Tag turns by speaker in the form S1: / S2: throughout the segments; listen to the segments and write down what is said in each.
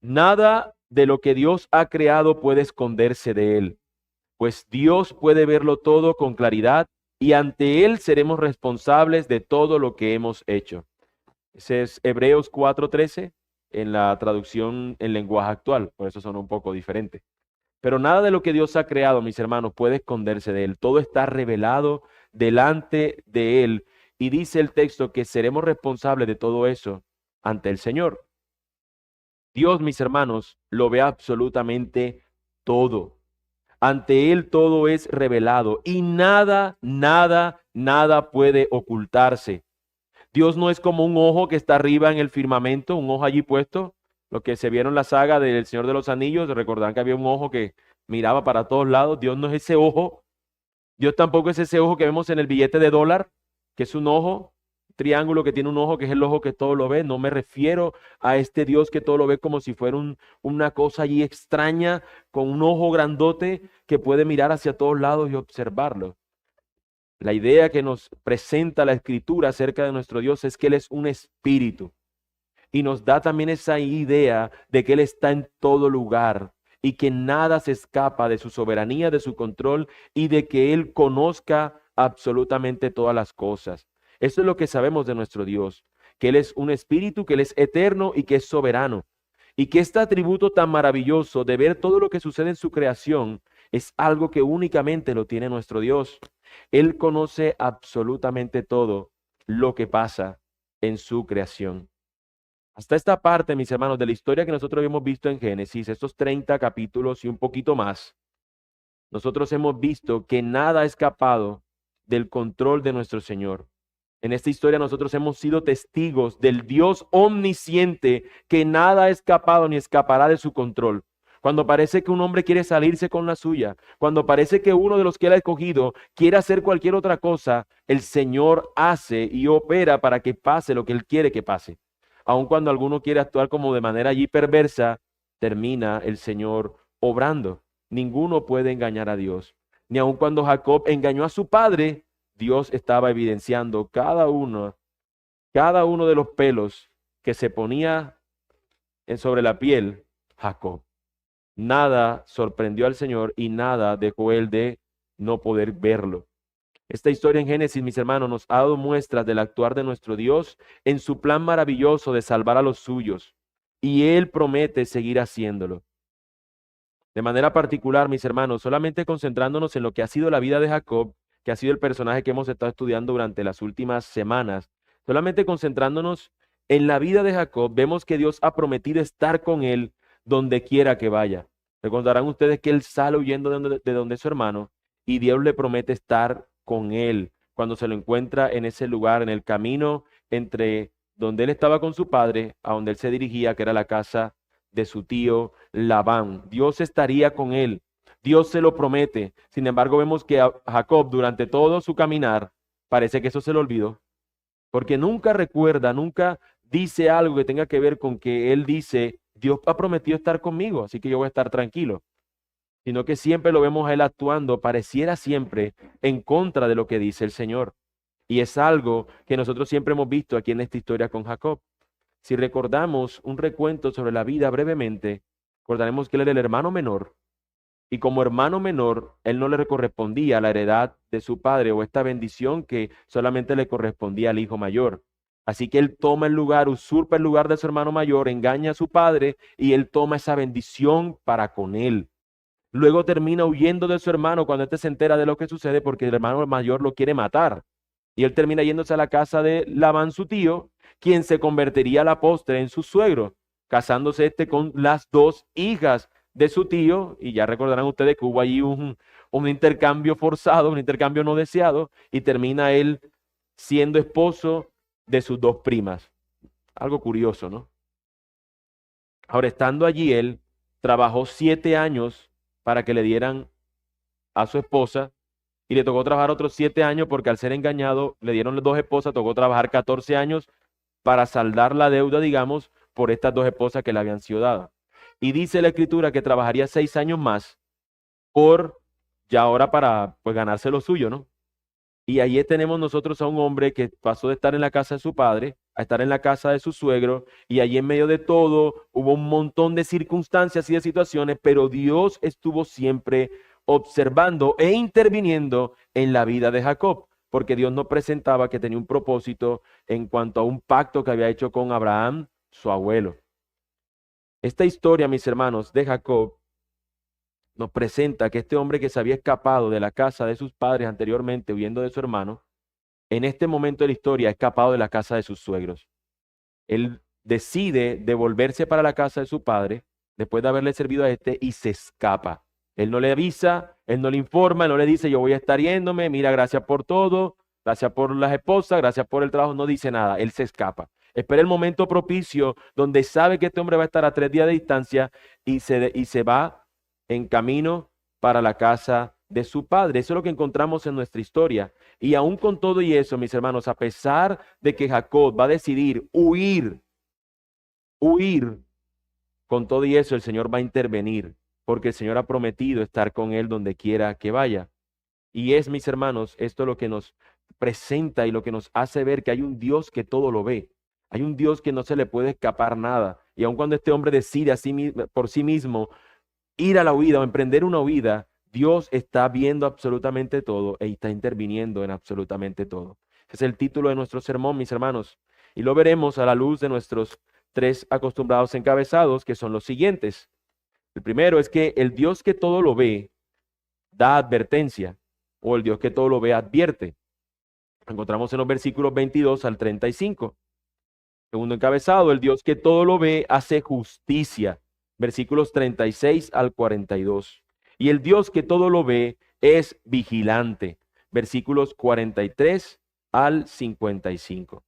S1: Nada de lo que Dios ha creado puede esconderse de Él, pues Dios puede verlo todo con claridad y ante Él seremos responsables de todo lo que hemos hecho. Ese es Hebreos 4:13 en la traducción en lenguaje actual, por eso son un poco diferentes. Pero nada de lo que Dios ha creado, mis hermanos, puede esconderse de Él. Todo está revelado delante de Él. Y dice el texto que seremos responsables de todo eso ante el Señor. Dios, mis hermanos, lo ve absolutamente todo. Ante Él todo es revelado y nada, nada, nada puede ocultarse. Dios no es como un ojo que está arriba en el firmamento, un ojo allí puesto. Lo que se vieron en la saga del Señor de los Anillos, recordarán que había un ojo que miraba para todos lados. Dios no es ese ojo. Dios tampoco es ese ojo que vemos en el billete de dólar, que es un ojo, triángulo que tiene un ojo, que es el ojo que todo lo ve. No me refiero a este Dios que todo lo ve como si fuera una cosa allí extraña, con un ojo grandote que puede mirar hacia todos lados y observarlo. La idea que nos presenta la Escritura acerca de nuestro Dios es que Él es un espíritu y nos da también esa idea de que Él está en todo lugar y que nada se escapa de su soberanía, de su control y de que Él conozca absolutamente todas las cosas. Eso es lo que sabemos de nuestro Dios, que Él es un espíritu, que Él es eterno y que es soberano. Y que este atributo tan maravilloso de ver todo lo que sucede en su creación es algo que únicamente lo tiene nuestro Dios. Él conoce absolutamente todo lo que pasa en su creación. Hasta esta parte, mis hermanos, de la historia que nosotros hemos visto en Génesis, estos 30 capítulos y un poquito más, nosotros hemos visto que nada ha escapado del control de nuestro Señor. En esta historia nosotros hemos sido testigos del Dios omnisciente, que nada ha escapado ni escapará de su control. Cuando parece que un hombre quiere salirse con la suya, cuando parece que uno de los que él ha escogido quiere hacer cualquier otra cosa, el Señor hace y opera para que pase lo que él quiere que pase. Aun cuando alguno quiere actuar como de manera allí perversa, termina el Señor obrando. Ninguno puede engañar a Dios. Ni aun cuando Jacob engañó a su padre, Dios estaba evidenciando cada uno de los pelos que se ponía sobre la piel Jacob. Nada sorprendió al Señor y nada dejó él de no poder verlo. Esta historia en Génesis, mis hermanos, nos ha dado muestras del actuar de nuestro Dios en su plan maravilloso de salvar a los suyos. Y Él promete seguir haciéndolo. De manera particular, mis hermanos, solamente concentrándonos en lo que ha sido la vida de Jacob, que ha sido el personaje que hemos estado estudiando durante las últimas semanas, solamente concentrándonos en la vida de Jacob, vemos que Dios ha prometido estar con él donde quiera que vaya. Recordarán ustedes que él sale huyendo de donde su hermano y Dios le promete estar con él cuando se lo encuentra en ese lugar, en el camino entre donde él estaba con su padre, a donde él se dirigía, que era la casa de su tío Labán. Dios estaría con él. Dios se lo promete. Sin embargo, vemos que a Jacob durante todo su caminar parece que eso se le olvidó, porque nunca recuerda, nunca dice algo que tenga que ver con que él dice, Dios ha prometido estar conmigo, así que yo voy a estar tranquilo. Sino que siempre lo vemos a él actuando, pareciera siempre en contra de lo que dice el Señor. Y es algo que nosotros siempre hemos visto aquí en esta historia con Jacob. Si recordamos un recuento sobre la vida brevemente, recordaremos que él era el hermano menor y como hermano menor, él no le correspondía la heredad de su padre o esta bendición que solamente le correspondía al hijo mayor. Así que él toma el lugar, usurpa el lugar de su hermano mayor, engaña a su padre y él toma esa bendición para con él. Luego termina huyendo de su hermano cuando éste se entera de lo que sucede porque el hermano mayor lo quiere matar. Y él termina yéndose a la casa de Labán, su tío, quien se convertiría a la postre en su suegro, casándose con las dos hijas de su tío. Y ya recordarán ustedes que hubo allí un intercambio forzado, un intercambio no deseado, y termina él siendo esposo de sus dos primas. Algo curioso, ¿no? Ahora, estando allí él, trabajó 7 años para que le dieran a su esposa y le tocó trabajar otros 7 años porque al ser engañado le dieron las dos esposas, tocó trabajar 14 años para saldar la deuda, digamos, por estas dos esposas que le habían sido dadas. Y dice la escritura que trabajaría 6 años más por ya ahora para pues ganarse lo suyo, ¿no? Y allí tenemos nosotros a un hombre que pasó de estar en la casa de su padre a estar en la casa de su suegro, y allí en medio de todo hubo un montón de circunstancias y de situaciones, pero Dios estuvo siempre observando e interviniendo en la vida de Jacob, porque Dios no presentaba que tenía un propósito en cuanto a un pacto que había hecho con Abraham, su abuelo. Esta historia, mis hermanos, de Jacob nos presenta que este hombre que se había escapado de la casa de sus padres anteriormente, huyendo de su hermano, en este momento de la historia ha escapado de la casa de sus suegros. Él decide devolverse para la casa de su padre después de haberle servido a este y se escapa. Él no le avisa, él no le informa, él no le dice yo voy a estar yéndome, mira, gracias por todo, gracias por las esposas, gracias por el trabajo, no dice nada, él se escapa. Espera el momento propicio donde sabe que este hombre va a estar a 3 días de distancia y se va en camino para la casa de su padre. Eso es lo que encontramos en nuestra historia. Y aún con todo y eso, mis hermanos, a pesar de que Jacob va a decidir huir, con todo y eso el Señor va a intervenir, porque el Señor ha prometido estar con él donde quiera que vaya. Y es, mis hermanos, esto lo que nos presenta y lo que nos hace ver que hay un Dios que todo lo ve. Hay un Dios que no se le puede escapar nada. Y aun cuando este hombre decide por sí mismo ir a la huida o emprender una huida, Dios está viendo absolutamente todo e está interviniendo en absolutamente todo. Ese es el título de nuestro sermón, mis hermanos. Y lo veremos a la luz de nuestros 3 acostumbrados encabezados, que son los siguientes. El primero es que el Dios que todo lo ve da advertencia, o el Dios que todo lo ve advierte. Lo encontramos en los versículos 22 al 35. Segundo encabezado, el Dios que todo lo ve hace justicia. Versículos 36 al 42. Y el Dios que todo lo ve es vigilante. Versículos 43 al 55.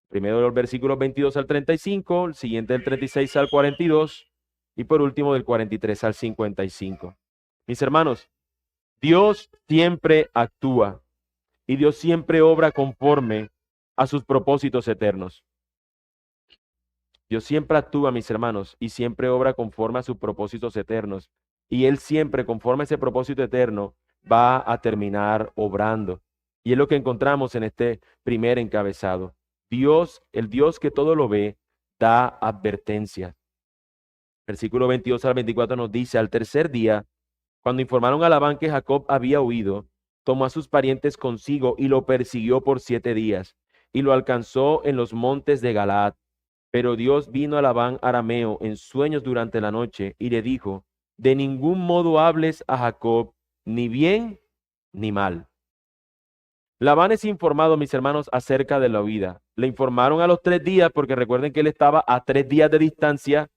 S1: Primero los versículos 22 al 35, el siguiente del 36 al 42 y por último del 43 al 55. Mis hermanos, Dios siempre actúa y Dios siempre obra conforme a sus propósitos eternos. Dios siempre actúa, mis hermanos, y siempre obra conforme a sus propósitos eternos. Y Él siempre, conforme a ese propósito eterno, va a terminar obrando. Y es lo que encontramos en este primer encabezado. Dios, el Dios que todo lo ve, da advertencia. Versículo 22 al 24 nos dice, al tercer día, cuando informaron a Labán que Jacob había huido, tomó a sus parientes consigo y lo persiguió por 7 días, y lo alcanzó en los montes de Galaad. Pero Dios vino a Labán arameo en sueños durante la noche y le dijo, de ningún modo hables a Jacob, ni bien ni mal. Labán es informado, mis hermanos, acerca de la huida. Le informaron a los 3 días porque recuerden que él estaba a 3 días de distancia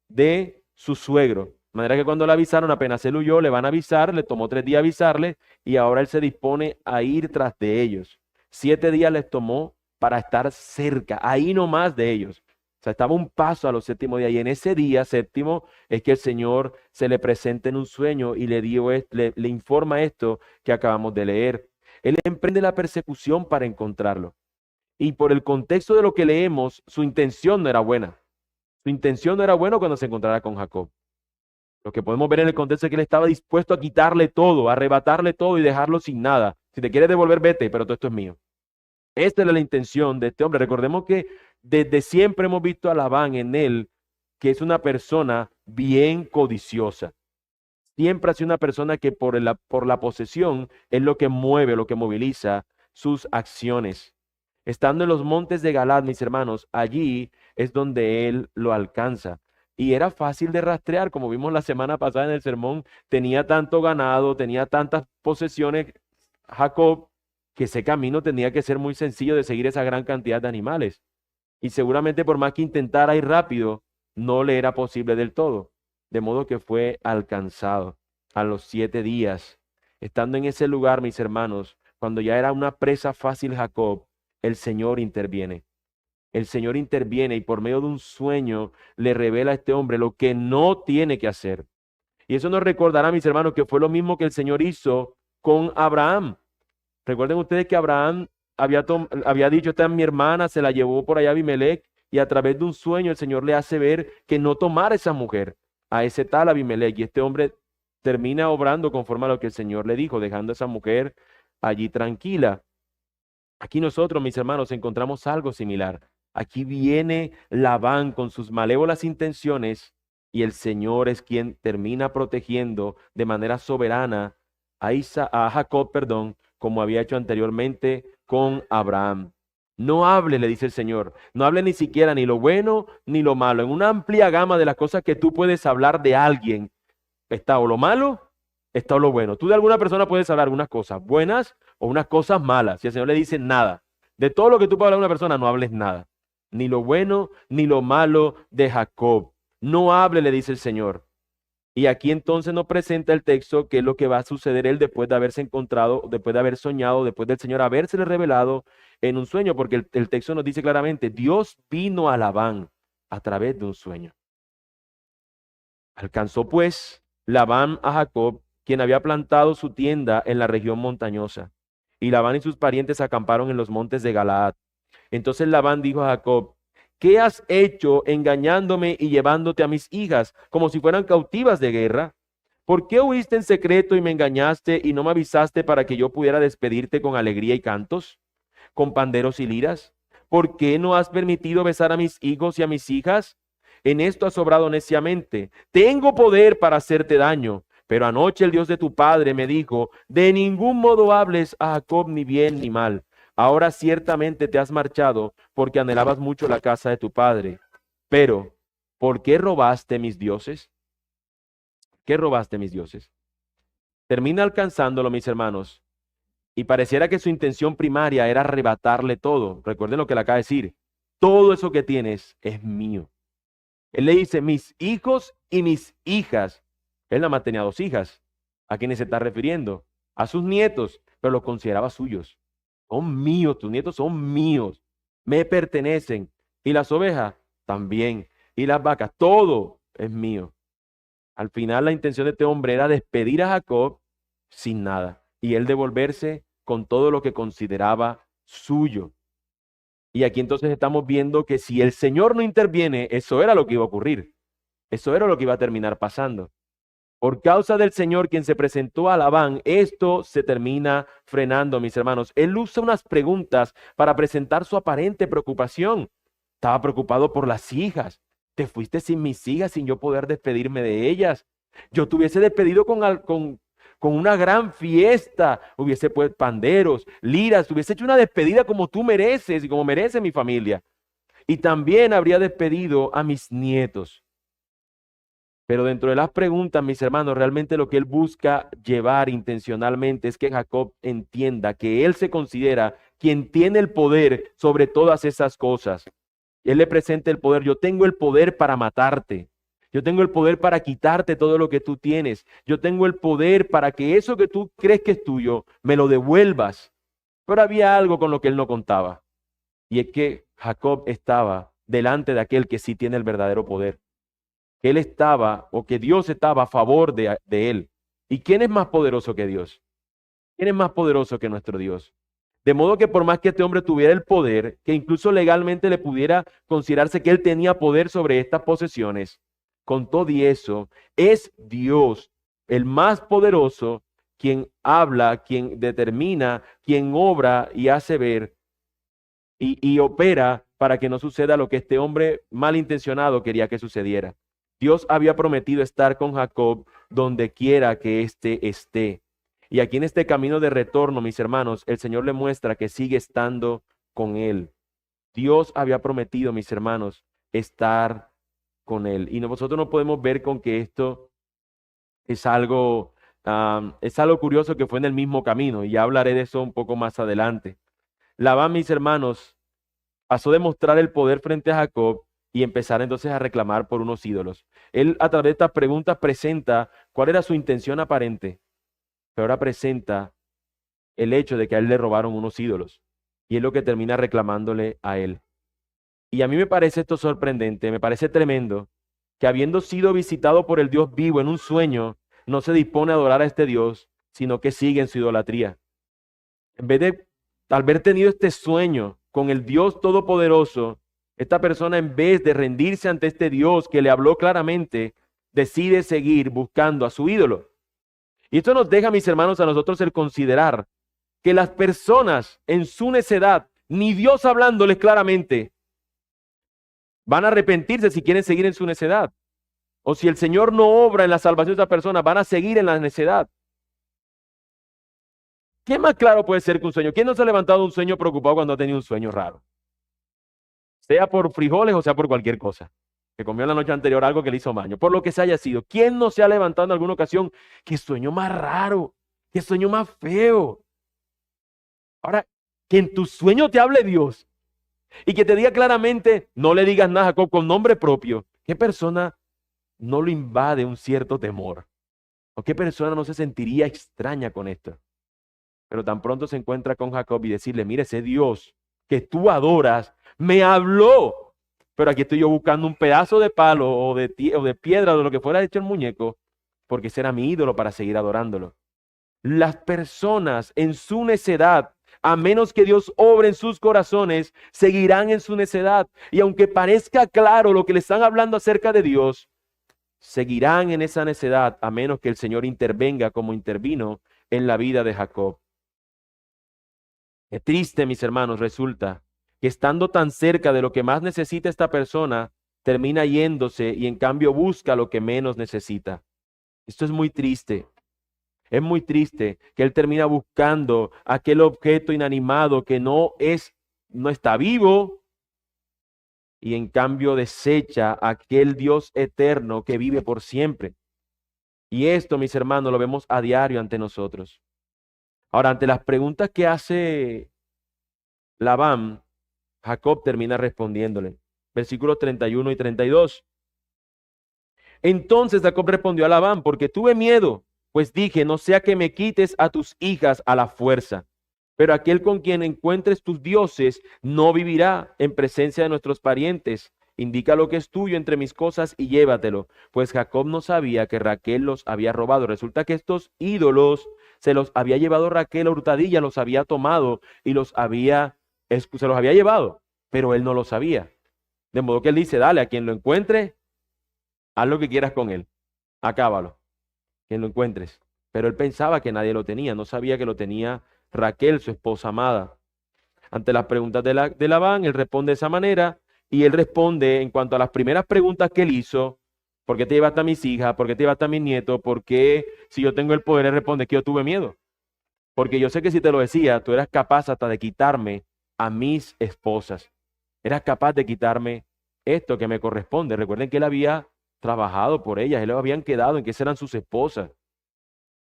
S1: de su suegro. De manera que cuando le avisaron, apenas él huyó, le van a avisar, le tomó 3 días avisarle y ahora él se dispone a ir tras de ellos. 7 días les tomó para estar cerca, ahí nomás de ellos. O sea, estaba un paso a los 7.º día y en ese día 7.º es que el Señor se le presenta en un sueño y le informa esto que acabamos de leer. Él emprende la persecución para encontrarlo. Y por el contexto de lo que leemos, su intención no era buena. Su intención no era buena cuando se encontrara con Jacob. Lo que podemos ver en el contexto es que él estaba dispuesto a quitarle todo, a arrebatarle todo y dejarlo sin nada. Si te quieres devolver, vete, pero todo esto es mío. Esta era la intención de este hombre. Recordemos que desde siempre hemos visto a Labán en él, que es una persona bien codiciosa. Siempre ha sido una persona que por la posesión es lo que mueve, lo que moviliza sus acciones. Estando en los montes de Galaad, mis hermanos, allí es donde él lo alcanza. Y era fácil de rastrear, como vimos la semana pasada en el sermón, tenía tanto ganado, tenía tantas posesiones Jacob, que ese camino tenía que ser muy sencillo de seguir esa gran cantidad de animales. Y seguramente por más que intentara ir rápido, no le era posible del todo. De modo que fue alcanzado a los 7 días. Estando en ese lugar, mis hermanos, cuando ya era una presa fácil Jacob, el Señor interviene. El Señor interviene y por medio de un sueño le revela a este hombre lo que no tiene que hacer. Y eso nos recordará, mis hermanos, que fue lo mismo que el Señor hizo con Abraham. Recuerden ustedes que Abraham había dicho, esta es mi hermana, se la llevó por allá a Abimelech, y a través de un sueño el Señor le hace ver que no tomara esa mujer, a ese tal Abimelech, y este hombre termina obrando conforme a lo que el Señor le dijo, dejando a esa mujer allí tranquila. Aquí nosotros, mis hermanos, encontramos algo similar. Aquí viene Labán con sus malévolas intenciones y el Señor es quien termina protegiendo de manera soberana a Jacob, perdón, como había hecho anteriormente con Abraham. No hable, le dice el Señor, no hable ni siquiera ni lo bueno ni lo malo. En una amplia gama de las cosas que tú puedes hablar de alguien, está o lo malo, está o lo bueno. Tú de alguna persona puedes hablar unas cosas buenas o unas cosas malas. Si el Señor le dice nada, de todo lo que tú puedes hablar de una persona, no hables nada. Ni lo bueno ni lo malo de Jacob. No hable, le dice el Señor. Y aquí entonces nos presenta el texto qué es lo que va a suceder él después de haberse encontrado, después de haber soñado, después del Señor habérsele revelado en un sueño, porque el texto nos dice claramente, Dios vino a Labán a través de un sueño. Alcanzó pues Labán a Jacob, quien había plantado su tienda en la región montañosa. Y Labán y sus parientes acamparon en los montes de Galaad. Entonces Labán dijo a Jacob, ¿qué has hecho engañándome y llevándote a mis hijas como si fueran cautivas de guerra? ¿Por qué huiste en secreto y me engañaste y no me avisaste para que yo pudiera despedirte con alegría y cantos, con panderos y liras? ¿Por qué no has permitido besar a mis hijos y a mis hijas? En esto has obrado neciamente. Tengo poder para hacerte daño. Pero anoche el Dios de tu padre me dijo, de ningún modo hables a Jacob ni bien ni mal. Ahora ciertamente te has marchado porque anhelabas mucho la casa de tu padre. Pero, ¿por qué robaste mis dioses? ¿Qué robaste mis dioses? Termina alcanzándolo, mis hermanos, y pareciera que su intención primaria era arrebatarle todo. Recuerden lo que le acaba de decir. Todo eso que tienes es mío. Él le dice, mis hijos y mis hijas. Él nada más tenía 2 hijas. ¿A quiénes se está refiriendo? A sus nietos, pero los consideraba suyos. Son míos, tus nietos son míos. Me pertenecen. Y las ovejas también. Y las vacas, todo es mío. Al final la intención de este hombre era despedir a Jacob sin nada. Y él devolverse con todo lo que consideraba suyo. Y aquí entonces estamos viendo que si el Señor no interviene, eso era lo que iba a ocurrir. Eso era lo que iba a terminar pasando. Por causa del Señor quien se presentó a Labán, esto se termina frenando, mis hermanos. Él usa unas preguntas para presentar su aparente preocupación. Estaba preocupado por las hijas. Te fuiste sin mis hijas, sin yo poder despedirme de ellas. Yo te hubiese despedido con una gran fiesta. Hubiese puesto panderos, liras. Hubiese hecho una despedida como tú mereces y como merece mi familia. Y también habría despedido a mis nietos. Pero dentro de las preguntas, mis hermanos, realmente lo que él busca llevar intencionalmente es que Jacob entienda que él se considera quien tiene el poder sobre todas esas cosas. Él le presenta el poder. Yo tengo el poder para matarte. Yo tengo el poder para quitarte todo lo que tú tienes. Yo tengo el poder para que eso que tú crees que es tuyo, me lo devuelvas. Pero había algo con lo que él no contaba. Y es que Jacob estaba delante de aquel que sí tiene el verdadero poder. Que él estaba o que Dios estaba a favor de él. ¿Y quién es más poderoso que Dios? ¿Quién es más poderoso que nuestro Dios? De modo que por más que este hombre tuviera el poder, que incluso legalmente le pudiera considerarse que él tenía poder sobre estas posesiones, con todo y eso, es Dios el más poderoso quien habla, quien determina, quien obra y hace ver y opera para que no suceda lo que este hombre malintencionado quería que sucediera. Dios había prometido estar con Jacob donde quiera que éste esté. Y aquí en este camino de retorno, mis hermanos, el Señor le muestra que sigue estando con él. Dios había prometido, mis hermanos, estar con él. Y nosotros no podemos ver con que esto es algo curioso que fue en el mismo camino. Y ya hablaré de eso un poco más adelante. Labán, mis hermanos, pasó de mostrar el poder frente a Jacob y empezar entonces a reclamar por unos ídolos. Él a través de estas preguntas presenta cuál era su intención aparente, pero ahora presenta el hecho de que a él le robaron unos ídolos y es lo que termina reclamándole a él. Y a mí me parece esto sorprendente, me parece tremendo que habiendo sido visitado por el Dios vivo en un sueño, no se dispone a adorar a este Dios, sino que sigue en su idolatría. En vez de haber tenido este sueño con el Dios Todopoderoso, esta persona en vez de rendirse ante este Dios que le habló claramente, decide seguir buscando a su ídolo. Y esto nos deja, mis hermanos, a nosotros el considerar que las personas en su necedad, ni Dios hablándoles claramente, van a arrepentirse si quieren seguir en su necedad. O si el Señor no obra en la salvación de esa persona, van a seguir en la necedad. ¿Qué más claro puede ser que un sueño? ¿Quién no se ha levantado de un sueño preocupado cuando ha tenido un sueño raro? Sea por frijoles o sea por cualquier cosa. Que comió la noche anterior algo que le hizo daño. Por lo que se haya sido. ¿Quién no se ha levantado en alguna ocasión? ¡Qué sueño más raro! ¡Qué sueño más feo! Ahora, que en tu sueño te hable Dios y que te diga claramente, no le digas nada a Jacob con nombre propio. ¿Qué persona no lo invade un cierto temor? ¿O qué persona no se sentiría extraña con esto? Pero tan pronto se encuentra con Jacob y decirle, mire, ese Dios que tú adoras me habló, pero aquí estoy yo buscando un pedazo de palo o de piedra o de lo que fuera hecho el muñeco, porque ese era mi ídolo para seguir adorándolo. Las personas en su necedad, a menos que Dios obre en sus corazones, seguirán en su necedad. Y aunque parezca claro lo que le están hablando acerca de Dios, seguirán en esa necedad a menos que el Señor intervenga como intervino en la vida de Jacob. Qué triste, mis hermanos, resulta que estando tan cerca de lo que más necesita esta persona, termina yéndose y en cambio busca lo que menos necesita. Esto es muy triste. Es muy triste que él termina buscando aquel objeto inanimado que no está vivo y en cambio desecha aquel Dios eterno que vive por siempre. Y esto, mis hermanos, lo vemos a diario ante nosotros. Ahora, ante las preguntas que hace Labán, Jacob termina respondiéndole. Versículos 31 y 32. Entonces Jacob respondió a Labán, porque tuve miedo, pues dije, no sea que me quites a tus hijas a la fuerza. Pero aquel con quien encuentres tus dioses no vivirá en presencia de nuestros parientes. Indica lo que es tuyo entre mis cosas y llévatelo. Pues Jacob no sabía que Raquel los había robado. Resulta que estos ídolos se los había llevado Raquel a hurtadilla, los había tomado y se los había llevado, pero él no lo sabía. De modo que él dice, dale, a quien lo encuentre, haz lo que quieras con él, acábalo, quien lo encuentres. Pero él pensaba que nadie lo tenía, no sabía que lo tenía Raquel, su esposa amada. Ante las preguntas de Labán, él responde de esa manera, y él responde en cuanto a las primeras preguntas que él hizo, ¿por qué te llevaste a mis hijas? ¿Por qué te llevaste a mis nietos? ¿Por qué si yo tengo el poder? Él responde que yo tuve miedo. Porque yo sé que si te lo decía, tú eras capaz hasta de quitarme a mis esposas. Eras capaz de quitarme esto que me corresponde. Recuerden que él había trabajado por ellas, él habían quedado en que eran sus esposas.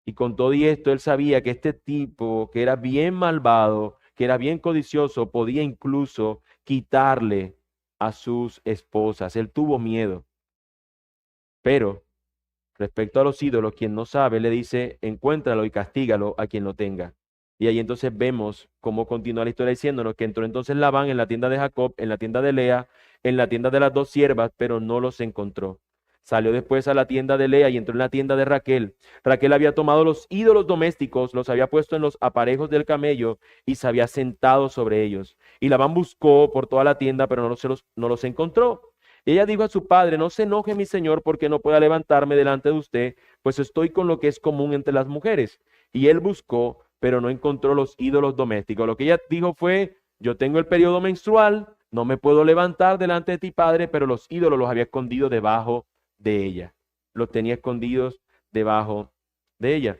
S1: Y con todo y esto, él sabía que este tipo, que era bien malvado, que era bien codicioso, podía incluso quitarle a sus esposas. Él tuvo miedo. Pero respecto a los ídolos, quien no sabe le dice, encuéntralo y castígalo a quien lo tenga. Y ahí entonces vemos cómo continúa la historia diciéndonos que entró entonces Labán en la tienda de Jacob, en la tienda de Lea, en la tienda de las dos siervas, pero no los encontró. Salió después a la tienda de Lea y entró en la tienda de Raquel. Raquel había tomado los ídolos domésticos, los había puesto en los aparejos del camello y se había sentado sobre ellos. Y Labán buscó por toda la tienda, pero no los encontró. Y ella dijo a su padre, no se enoje mi señor porque no pueda levantarme delante de usted, pues estoy con lo que es común entre las mujeres. Y él buscó, pero no encontró los ídolos domésticos. Lo que ella dijo fue, yo tengo el periodo menstrual, no me puedo levantar delante de ti, padre, pero los ídolos los había escondido debajo de ella. Los tenía escondidos debajo de ella.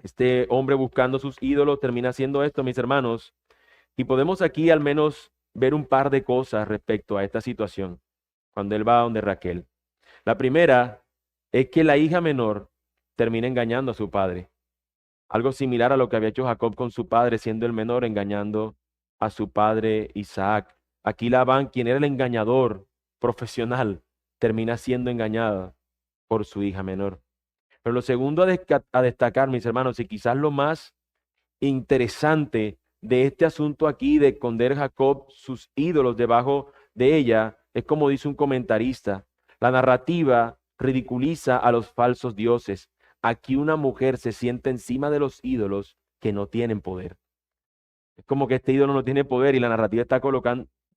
S1: Este hombre buscando sus ídolos termina haciendo esto, mis hermanos. Y podemos aquí al menos ver un par de cosas respecto a esta situación cuando él va a donde Raquel. La primera es que la hija menor termina engañando a su padre. Algo similar a lo que había hecho Jacob con su padre, siendo el menor, engañando a su padre Isaac. Aquí Labán, quien era el engañador profesional, termina siendo engañada por su hija menor. Pero lo segundo a destacar, mis hermanos, y quizás lo más interesante de este asunto aquí de esconder Jacob sus ídolos debajo de ella, es como dice un comentarista, la narrativa ridiculiza a los falsos dioses. Aquí una mujer se sienta encima de los ídolos que no tienen poder. Es como que este ídolo no tiene poder y la narrativa está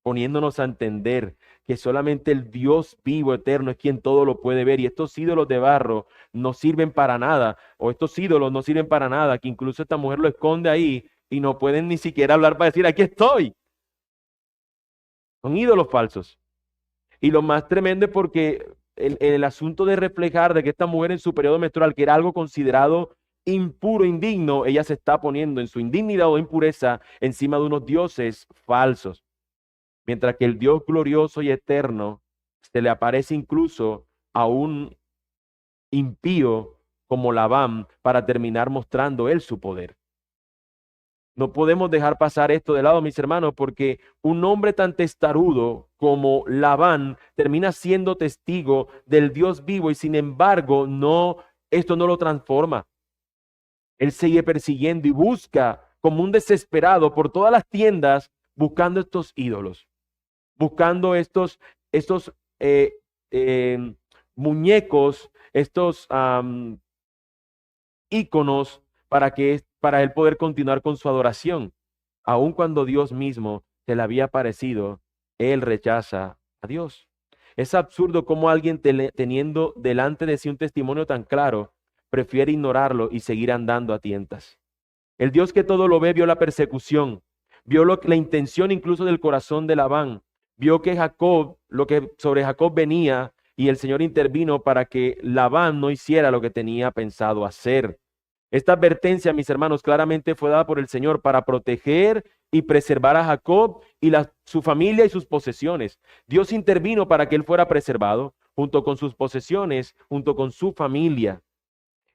S1: poniéndonos a entender que solamente el Dios vivo, eterno, es quien todo lo puede ver. Y estos ídolos de barro no sirven para nada, o estos ídolos no sirven para nada, que incluso esta mujer lo esconde ahí y no pueden ni siquiera hablar para decir, aquí estoy. Son ídolos falsos. Y lo más tremendo es porque el asunto de reflejar de que esta mujer en su periodo menstrual, que era algo considerado impuro, indigno, ella se está poniendo en su indignidad o impureza encima de unos dioses falsos. Mientras que el Dios glorioso y eterno se le aparece incluso a un impío como Labán para terminar mostrando él su poder. No podemos dejar pasar esto de lado, mis hermanos, porque un hombre tan testarudo como Labán termina siendo testigo del Dios vivo y sin embargo esto no lo transforma. Él sigue persiguiendo y busca como un desesperado por todas las tiendas buscando estos ídolos, buscando estos eh, eh, muñecos, estos íconos para él poder continuar con su adoración. Aun cuando Dios mismo se le había aparecido, él rechaza a Dios. Es absurdo cómo alguien teniendo delante de sí un testimonio tan claro, prefiere ignorarlo y seguir andando a tientas. El Dios que todo lo ve vio la persecución, vio la intención incluso del corazón de Labán, vio que lo que sobre Jacob venía, y el Señor intervino para que Labán no hiciera lo que tenía pensado hacer. Esta advertencia, mis hermanos, claramente fue dada por el Señor para proteger y preservar a Jacob y su familia y sus posesiones. Dios intervino para que él fuera preservado junto con sus posesiones, junto con su familia.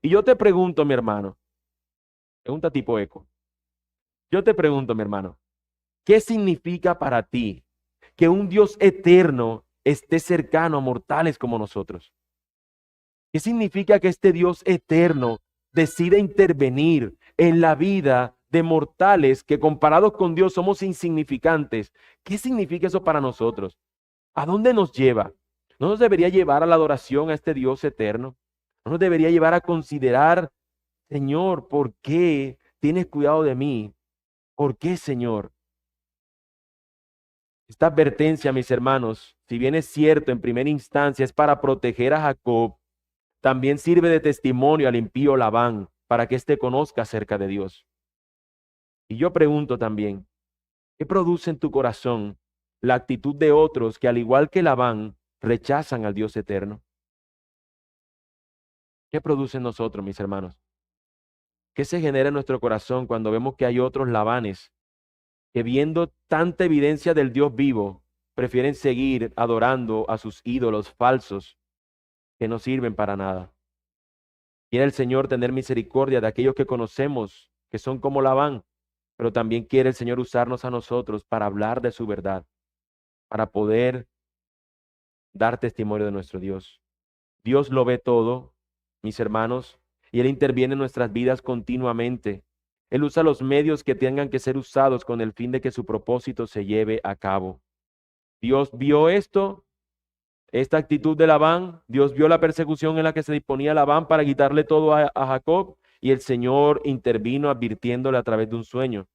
S1: Y yo te pregunto, mi hermano, pregunta tipo eco. Yo te pregunto, mi hermano, ¿qué significa para ti que un Dios eterno esté cercano a mortales como nosotros? ¿Qué significa que este Dios eterno decide intervenir en la vida de mortales que comparados con Dios somos insignificantes? ¿Qué significa eso para nosotros? ¿A dónde nos lleva? ¿No nos debería llevar a la adoración a este Dios eterno? ¿No nos debería llevar a considerar, Señor, ¿por qué tienes cuidado de mí? ¿Por qué, Señor? Esta advertencia, mis hermanos, si bien es cierto en primera instancia, es para proteger a Jacob, también sirve de testimonio al impío Labán para que éste conozca acerca de Dios. Y yo pregunto también, ¿qué produce en tu corazón la actitud de otros que al igual que Labán rechazan al Dios eterno? ¿Qué produce en nosotros, mis hermanos? ¿Qué se genera en nuestro corazón cuando vemos que hay otros Labanes que viendo tanta evidencia del Dios vivo, prefieren seguir adorando a sus ídolos falsos que no sirven para nada? Quiere el Señor tener misericordia de aquellos que conocemos, que son como Labán, pero también quiere el Señor usarnos a nosotros para hablar de su verdad, para poder dar testimonio de nuestro Dios. Dios lo ve todo, mis hermanos, y Él interviene en nuestras vidas continuamente. Él usa los medios que tengan que ser usados con el fin de que su propósito se lleve a cabo. Dios vio esto, esta actitud de Labán. Dios vio la persecución en la que se disponía Labán para quitarle todo a Jacob, y el Señor intervino advirtiéndole a través de un sueño.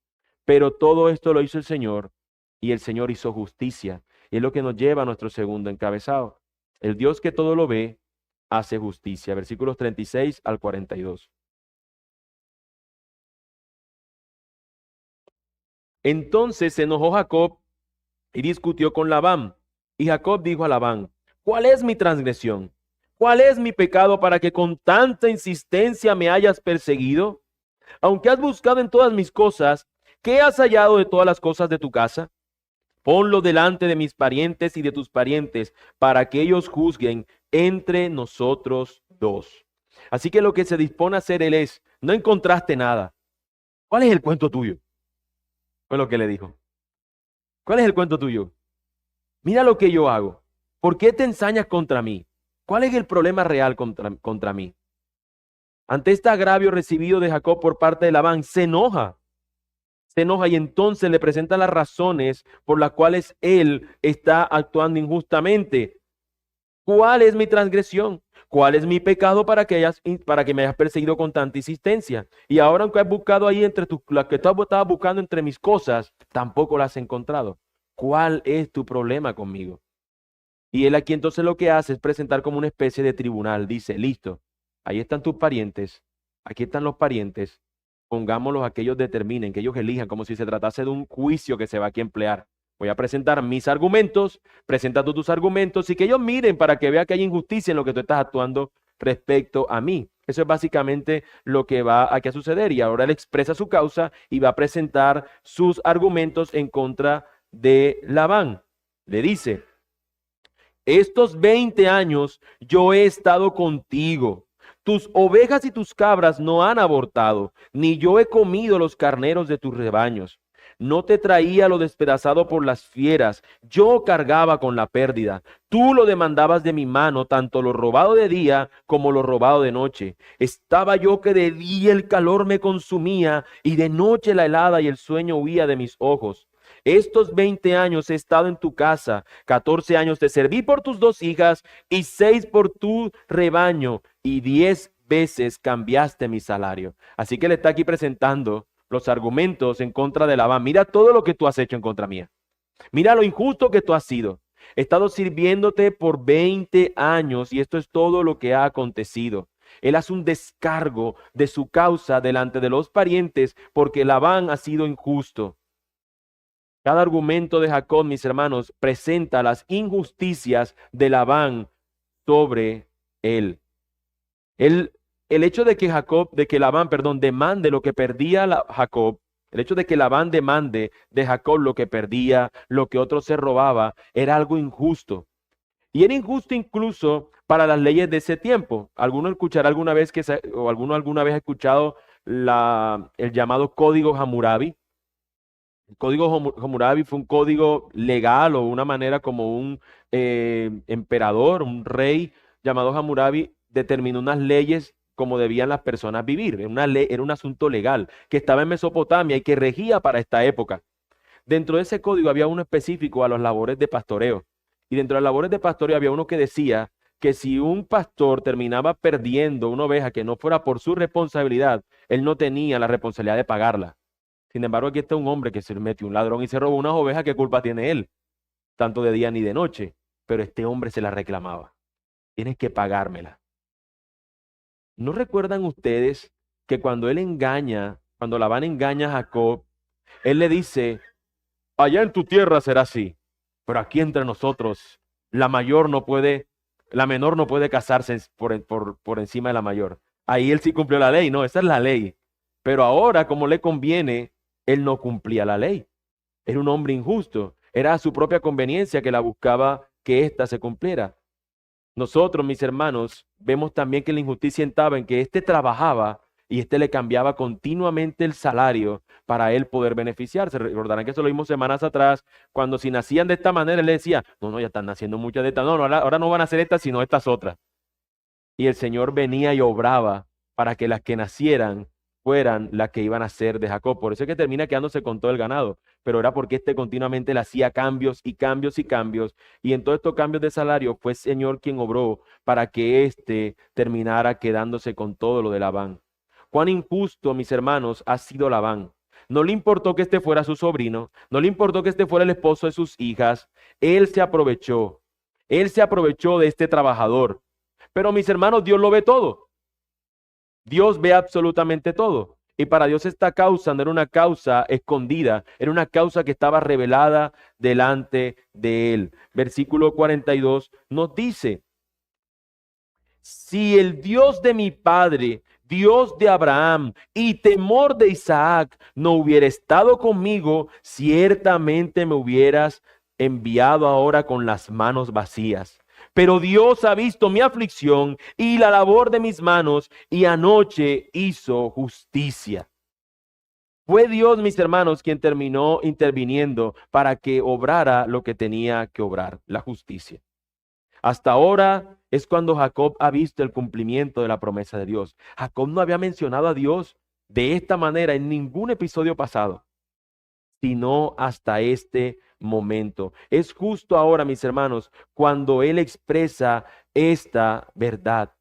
S1: Pero todo esto lo hizo el Señor, y el Señor hizo justicia. Y es lo que nos lleva a nuestro segundo encabezado. El Dios que todo lo ve, hace justicia. Versículos 36 al 42. Entonces se enojó Jacob y discutió con Labán. Y Jacob dijo a Labán: ¿cuál es mi transgresión? ¿Cuál es mi pecado para que con tanta insistencia me hayas perseguido? Aunque has buscado en todas mis cosas, ¿qué has hallado de todas las cosas de tu casa? Ponlo delante de mis parientes y de tus parientes, para que ellos juzguen entre nosotros dos. Así que lo que se dispone a hacer él es: no encontraste nada. ¿Cuál es el cuento tuyo? Fue lo que le dijo. ¿Cuál es el cuento tuyo? Mira lo que yo hago. ¿Por qué te ensañas contra mí? ¿Cuál es el problema real contra mí? Ante este agravio recibido de Jacob por parte de Labán, se enoja. Se enoja y entonces le presenta las razones por las cuales él está actuando injustamente. ¿Cuál es mi transgresión? ¿Cuál es mi pecado para que me hayas perseguido con tanta insistencia? Y ahora, aunque has buscado ahí las que tú estabas buscando entre mis cosas, tampoco las has encontrado. ¿cuál es tu problema conmigo? Y él aquí entonces lo que hace es presentar como una especie de tribunal. Dice, listo, ahí están tus parientes, aquí están los parientes, pongámoslos a que ellos determinen, que ellos elijan, como si se tratase de un juicio que se va aquí a emplear. Voy a presentar mis argumentos, presenta tú tus argumentos y que ellos miren para que vean que hay injusticia en lo que tú estás actuando respecto a mí. Eso es básicamente lo que va aquí a suceder. Y ahora él expresa su causa y va a presentar sus argumentos en contra de Labán. Le dice, estos 20 años yo he estado contigo. Tus ovejas y tus cabras no han abortado, ni yo he comido los carneros de tus rebaños. No te traía lo despedazado por las fieras, yo cargaba con la pérdida. Tú lo demandabas de mi mano, tanto lo robado de día como lo robado de noche. Estaba yo que de día el calor me consumía y de noche la helada y el sueño huía de mis ojos. Estos 20 años he estado en tu casa, 14 años te serví por tus 2 hijas y 6 por tu rebaño y 10 veces cambiaste mi salario. Así que le está aquí presentando los argumentos en contra de Labán. Mira todo lo que tú has hecho en contra mía. Mira lo injusto que tú has sido. He estado sirviéndote por 20 años y esto es todo lo que ha acontecido. Él hace un descargo de su causa delante de los parientes porque Labán ha sido injusto. Cada argumento de Jacob, mis hermanos, presenta las injusticias de Labán sobre él. El hecho de que Labán, demande lo que perdía Jacob, el hecho de que Labán demande de Jacob lo que perdía, lo que otro se robaba, era algo injusto. Y era injusto incluso para las leyes de ese tiempo. ¿Alguno escuchará alguna vez o alguno alguna vez ha escuchado el llamado Código Hammurabi? El código Hammurabi fue un código legal o una manera como un emperador, un rey llamado Hammurabi determinó unas leyes como debían las personas vivir. Era una ley, era un asunto legal que estaba en Mesopotamia y que regía para esta época. Dentro de ese código había uno específico a las labores de pastoreo. Y dentro de las labores de pastoreo había uno que decía que si un pastor terminaba perdiendo una oveja que no fuera por su responsabilidad, él no tenía la responsabilidad de pagarla. Sin embargo, aquí está un hombre que se metió un ladrón y se robó unas ovejas, ¿qué culpa tiene él? Tanto de día ni de noche. Pero este hombre se la reclamaba. Tienes que pagármela. ¿No recuerdan ustedes que cuando Labán engaña a Jacob, él le dice, allá en tu tierra será así, pero aquí entre nosotros, la menor no puede casarse por encima de la mayor. Ahí él sí cumplió la ley, no, esa es la ley. Pero ahora, como le conviene, él no cumplía la ley. Era un hombre injusto. Era a su propia conveniencia que la buscaba que ésta se cumpliera. Nosotros, mis hermanos, vemos también que la injusticia estaba en que éste trabajaba y éste le cambiaba continuamente el salario para él poder beneficiarse. Recordarán que eso lo vimos semanas atrás, cuando si nacían de esta manera, él le decía, no, ya están naciendo muchas de estas, no, ahora no van a ser estas, sino estas otras. Y el Señor venía y obraba para que las que nacieran fueran las que iban a ser de Jacob. Por eso es que termina quedándose con todo el ganado. Pero era porque éste continuamente le hacía cambios y cambios y cambios. Y en todos estos cambios de salario fue el Señor quien obró para que éste terminara quedándose con todo lo de Labán. Cuán injusto, mis hermanos, ha sido Labán. No le importó que este fuera su sobrino, no le importó que este fuera el esposo de sus hijas. Él se aprovechó. Él se aprovechó de este trabajador. Pero mis hermanos, Dios lo ve todo. Dios ve absolutamente todo. Y para Dios esta causa no era una causa escondida, era una causa que estaba revelada delante de él. Versículo 42 nos dice, si el Dios de mi padre, Dios de Abraham y temor de Isaac no hubiera estado conmigo, ciertamente me hubieras enviado ahora con las manos vacías. Pero Dios ha visto mi aflicción y la labor de mis manos, y anoche hizo justicia. Fue Dios, mis hermanos, quien terminó interviniendo para que obrara lo que tenía que obrar, la justicia. Hasta ahora es cuando Jacob ha visto el cumplimiento de la promesa de Dios. Jacob no había mencionado a Dios de esta manera en ningún episodio pasado, sino hasta este momento. Es justo ahora, mis hermanos, cuando él expresa esta verdad.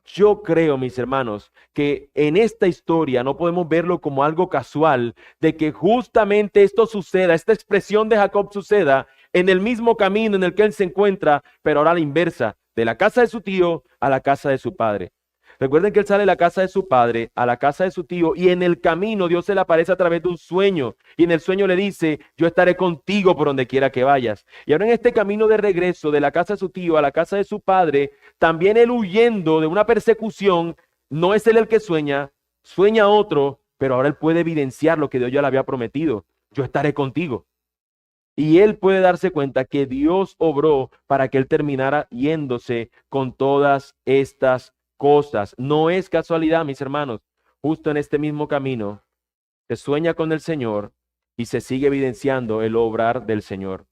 S1: Yo creo, mis hermanos, que en esta historia no podemos verlo como algo casual, de que justamente esto suceda, esta expresión de Jacob suceda en el mismo camino en el que él se encuentra, pero ahora a la inversa, de la casa de su tío a la casa de su padre. Recuerden que él sale de la casa de su padre a la casa de su tío y en el camino Dios se le aparece a través de un sueño y en el sueño le dice, yo estaré contigo por donde quiera que vayas. Y ahora en este camino de regreso de la casa de su tío a la casa de su padre, también él huyendo de una persecución, no es él el que sueña, sueña otro, pero ahora él puede evidenciar lo que Dios ya le había prometido, yo estaré contigo. Y él puede darse cuenta que Dios obró para que él terminara yéndose con todas estas cosas. No es casualidad, mis hermanos. Justo en este mismo camino se sueña con el Señor y se sigue evidenciando el obrar del Señor.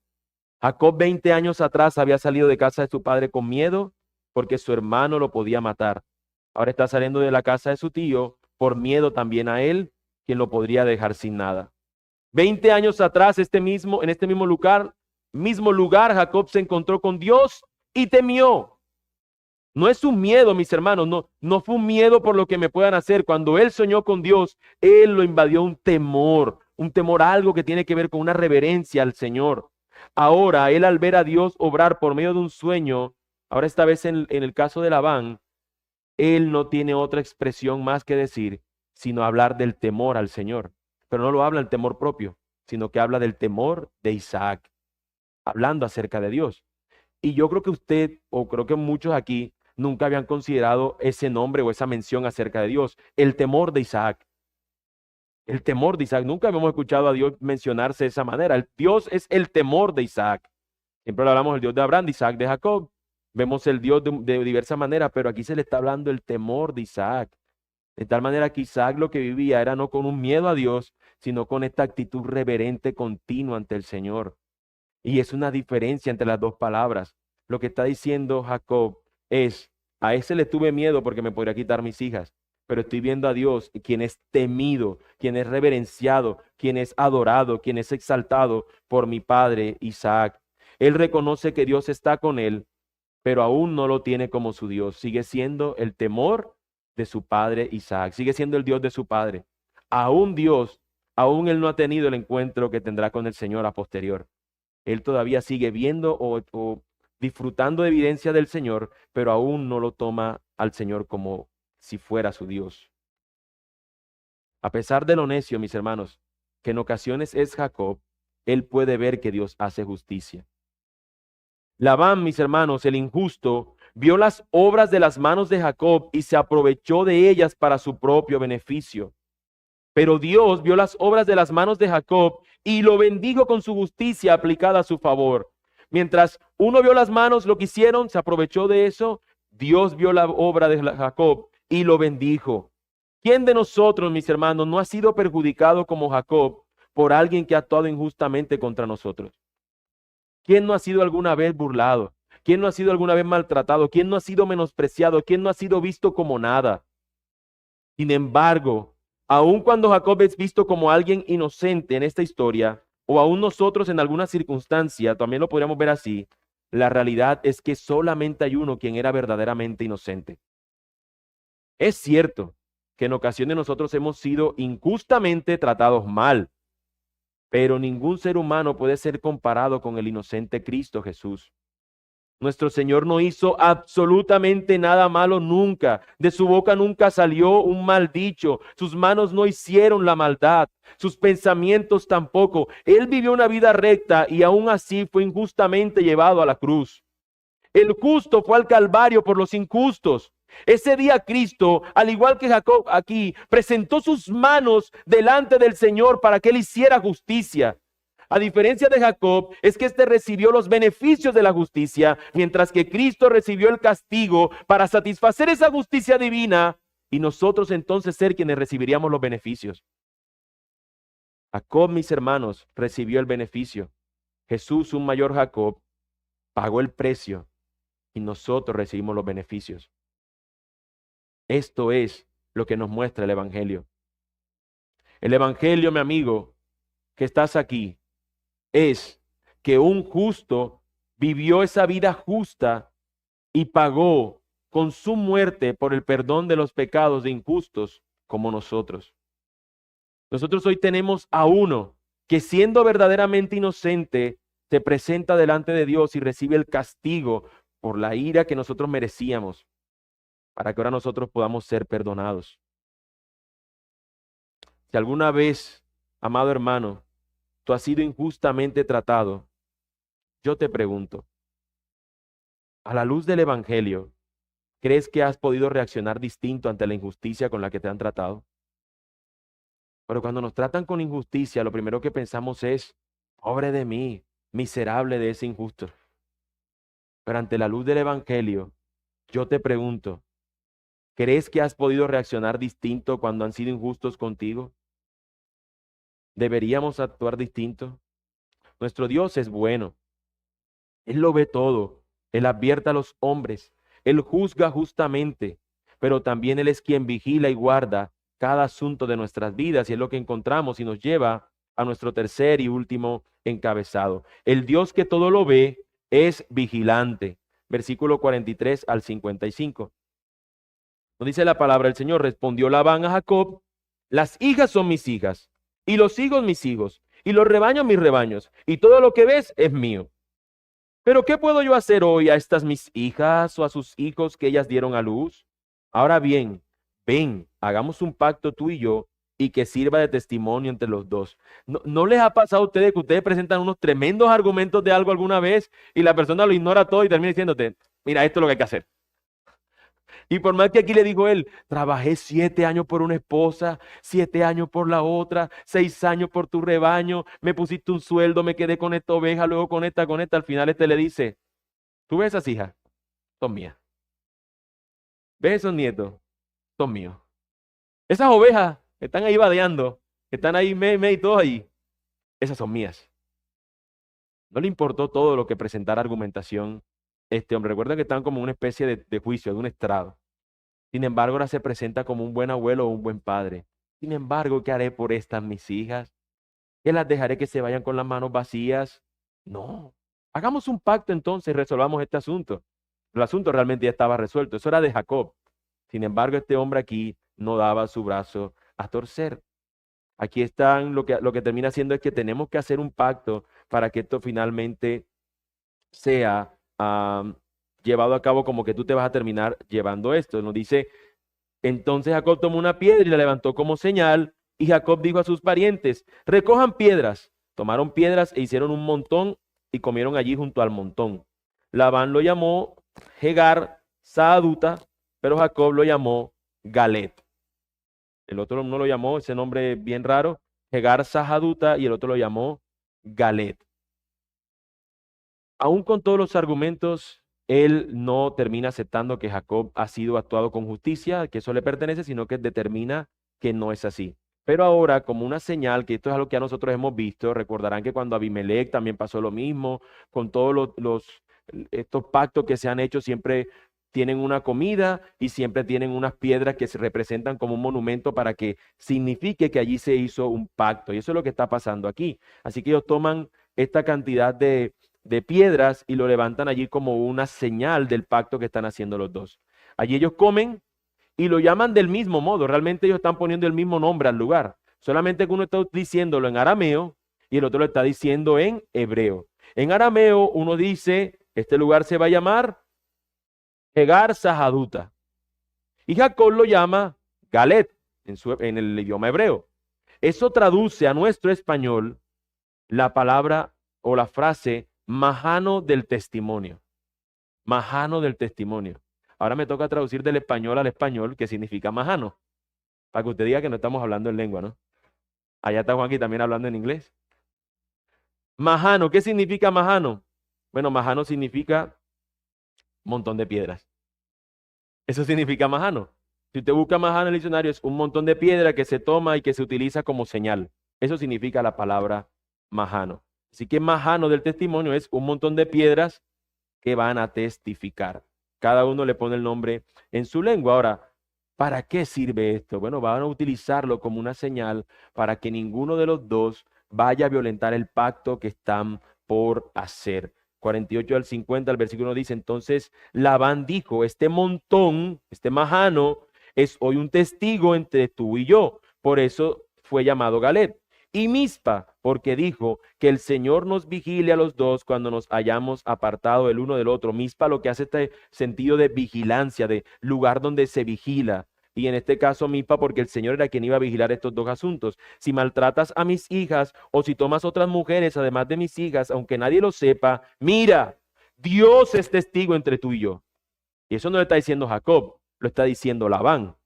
S1: Jacob 20 años atrás había salido de casa de su padre con miedo porque su hermano lo podía matar. Ahora está saliendo de la casa de su tío por miedo también a él, quien lo podría dejar sin nada. 20 años atrás, en este mismo lugar, Jacob se encontró con Dios y temió. No es un miedo, mis hermanos, no fue un miedo por lo que me puedan hacer. Cuando él soñó con Dios, él lo invadió un temor, algo que tiene que ver con una reverencia al Señor. Ahora, él al ver a Dios obrar por medio de un sueño, ahora esta vez en el caso de Labán, él no tiene otra expresión más que decir, sino hablar del temor al Señor. Pero no lo habla el temor propio, sino que habla del temor de Isaac, hablando acerca de Dios. Y yo creo que usted, o creo que muchos aquí, nunca habían considerado ese nombre o esa mención acerca de Dios, el temor de Isaac. El temor de Isaac, nunca habíamos escuchado a Dios mencionarse de esa manera. Dios es el temor de Isaac. Siempre hablamos del Dios de Abraham, de Isaac, de Jacob. Vemos el Dios de diversas maneras, pero aquí se le está hablando el temor de Isaac. De tal manera que Isaac lo que vivía era no con un miedo a Dios, sino con esta actitud reverente continua ante el Señor. Y es una diferencia entre las dos palabras. Lo que está diciendo Jacob es, a ese le tuve miedo porque me podría quitar mis hijas, pero estoy viendo a Dios, quien es temido, quien es reverenciado, quien es adorado, quien es exaltado por mi padre Isaac. Él reconoce que Dios está con él, pero aún no lo tiene como su Dios. Sigue siendo el temor de su padre Isaac, sigue siendo el Dios de su padre. Aún Dios, aún él no ha tenido el encuentro que tendrá con el Señor a posterior. Él todavía sigue viendo o disfrutando de evidencia del Señor, pero aún no lo toma al Señor como si fuera su Dios. A pesar de lo necio, mis hermanos, que en ocasiones es Jacob, él puede ver que Dios hace justicia. Labán, mis hermanos, el injusto, vio las obras de las manos de Jacob y se aprovechó de ellas para su propio beneficio. Pero Dios vio las obras de las manos de Jacob y lo bendijo con su justicia aplicada a su favor. Mientras uno vio las manos, lo que hicieron, se aprovechó de eso, Dios vio la obra de Jacob y lo bendijo. ¿Quién de nosotros, mis hermanos, no ha sido perjudicado como Jacob por alguien que ha actuado injustamente contra nosotros? ¿Quién no ha sido alguna vez burlado? ¿Quién no ha sido alguna vez maltratado? ¿Quién no ha sido menospreciado? ¿Quién no ha sido visto como nada? Sin embargo, aun cuando Jacob es visto como alguien inocente en esta historia, o aún nosotros en alguna circunstancia, también lo podríamos ver así, la realidad es que solamente hay uno quien era verdaderamente inocente. Es cierto que en ocasiones nosotros hemos sido injustamente tratados mal, pero ningún ser humano puede ser comparado con el inocente Cristo Jesús. Nuestro Señor no hizo absolutamente nada malo nunca. De su boca nunca salió un mal dicho. Sus manos no hicieron la maldad. Sus pensamientos tampoco. Él vivió una vida recta y aún así fue injustamente llevado a la cruz. El justo fue al Calvario por los injustos. Ese día Cristo, al igual que Jacob aquí, presentó sus manos delante del Señor para que él hiciera justicia. A diferencia de Jacob, es que éste recibió los beneficios de la justicia, mientras que Cristo recibió el castigo para satisfacer esa justicia divina y nosotros entonces ser quienes recibiríamos los beneficios. Jacob, mis hermanos, recibió el beneficio. Jesús, un mayor Jacob, pagó el precio y nosotros recibimos los beneficios. Esto es lo que nos muestra el Evangelio. El Evangelio, mi amigo, que estás aquí, es que un justo vivió esa vida justa y pagó con su muerte por el perdón de los pecados de injustos como nosotros. Nosotros hoy tenemos a uno que, siendo verdaderamente inocente, se presenta delante de Dios y recibe el castigo por la ira que nosotros merecíamos, para que ahora nosotros podamos ser perdonados. Si alguna vez, amado hermano, tú has sido injustamente tratado, yo te pregunto, a la luz del Evangelio, ¿crees que has podido reaccionar distinto ante la injusticia con la que te han tratado? Pero cuando nos tratan con injusticia, lo primero que pensamos es, pobre de mí, miserable de ese injusto. Pero ante la luz del Evangelio, yo te pregunto, ¿crees que has podido reaccionar distinto cuando han sido injustos contigo? ¿Deberíamos actuar distinto? Nuestro Dios es bueno. Él lo ve todo. Él advierte a los hombres. Él juzga justamente, pero también Él es quien vigila y guarda cada asunto de nuestras vidas, y es lo que encontramos y nos lleva a nuestro tercer y último encabezado. El Dios que todo lo ve es vigilante. Versículo 43 al 55. Nos dice la palabra del Señor: respondió Labán a Jacob: las hijas son mis hijas, y los hijos mis hijos, y los rebaños mis rebaños, y todo lo que ves es mío. Pero ¿qué puedo yo hacer hoy a estas mis hijas o a sus hijos que ellas dieron a luz? Ahora bien, ven, hagamos un pacto tú y yo, y que sirva de testimonio entre los dos. ¿No les ha pasado a ustedes que ustedes presentan unos tremendos argumentos de algo alguna vez y la persona lo ignora todo y termina diciéndote, mira, esto es lo que hay que hacer? Y por más que aquí le dijo él, trabajé 7 años por una esposa, 7 años por la otra, 6 años por tu rebaño, me pusiste un sueldo, me quedé con esta oveja, luego con esta, al final este le dice, ¿tú ves esas hijas? Son mías. ¿Ves esos nietos? Son míos. Esas ovejas que están ahí vadeando, que están ahí, y todos ahí, esas son mías. No le importó todo lo que presentara argumentación este hombre. Recuerda que estaban como una especie de juicio, de un estrado. Sin embargo, ahora se presenta como un buen abuelo o un buen padre. Sin embargo, ¿qué haré por estas mis hijas? ¿Que las dejaré que se vayan con las manos vacías? No. Hagamos un pacto entonces y resolvamos este asunto. El asunto realmente ya estaba resuelto. Eso era de Jacob. Sin embargo, este hombre aquí no daba su brazo a torcer. Aquí están, lo que termina haciendo es que tenemos que hacer un pacto para que esto finalmente sea llevado a cabo, como que tú te vas a terminar llevando esto. Nos dice, entonces Jacob tomó una piedra y la levantó como señal, y Jacob dijo a sus parientes, recojan piedras. Tomaron piedras e hicieron un montón y comieron allí junto al montón. Labán lo llamó Jegar Sahaduta, pero Jacob lo llamó Galet. El otro no lo llamó, ese nombre bien raro, Jegar Sahaduta, y el otro lo llamó Galet. Aún con todos los argumentos, él no termina aceptando que Jacob ha sido actuado con justicia, que eso le pertenece, sino que determina que no es así. Pero ahora, como una señal, que esto es algo que a nosotros hemos visto, recordarán que cuando Abimelech también pasó lo mismo, con todos estos pactos que se han hecho, siempre tienen una comida y siempre tienen unas piedras que se representan como un monumento para que signifique que allí se hizo un pacto. Y eso es lo que está pasando aquí. Así que ellos toman esta cantidad de piedras y lo levantan allí como una señal del pacto que están haciendo los dos. Allí ellos comen y lo llaman del mismo modo. Realmente ellos están poniendo el mismo nombre al lugar. Solamente que uno está diciéndolo en arameo y el otro lo está diciendo en hebreo. En arameo uno dice, este lugar se va a llamar Jegar Sahaduta. Y Jacob lo llama Galet en el idioma hebreo. Eso traduce a nuestro español la palabra o la frase majano del testimonio. Majano del testimonio. Ahora me toca traducir del español al español, que significa majano. Para que usted diga que no estamos hablando en lengua, ¿no? Allá está Juan aquí también hablando en inglés. Majano, ¿qué significa majano? Bueno, majano significa montón de piedras. Eso significa majano. Si usted busca majano en el diccionario, es un montón de piedra que se toma y que se utiliza como señal. Eso significa la palabra majano. Así que majano del testimonio es un montón de piedras que van a testificar. Cada uno le pone el nombre en su lengua. Ahora, ¿para qué sirve esto? Bueno, van a utilizarlo como una señal para que ninguno de los dos vaya a violentar el pacto que están por hacer. 48 al 50, el versículo 1 dice, entonces Labán dijo, este montón, este majano, es hoy un testigo entre tú y yo. Por eso fue llamado Galet. Y Mizpa, porque dijo que el Señor nos vigile a los dos cuando nos hayamos apartado el uno del otro. Mizpa lo que hace este sentido de vigilancia, de lugar donde se vigila. Y en este caso Mizpa porque el Señor era quien iba a vigilar estos dos asuntos. Si maltratas a mis hijas o si tomas otras mujeres además de mis hijas, aunque nadie lo sepa, mira, Dios es testigo entre tú y yo. Y eso no lo está diciendo Jacob, lo está diciendo Labán.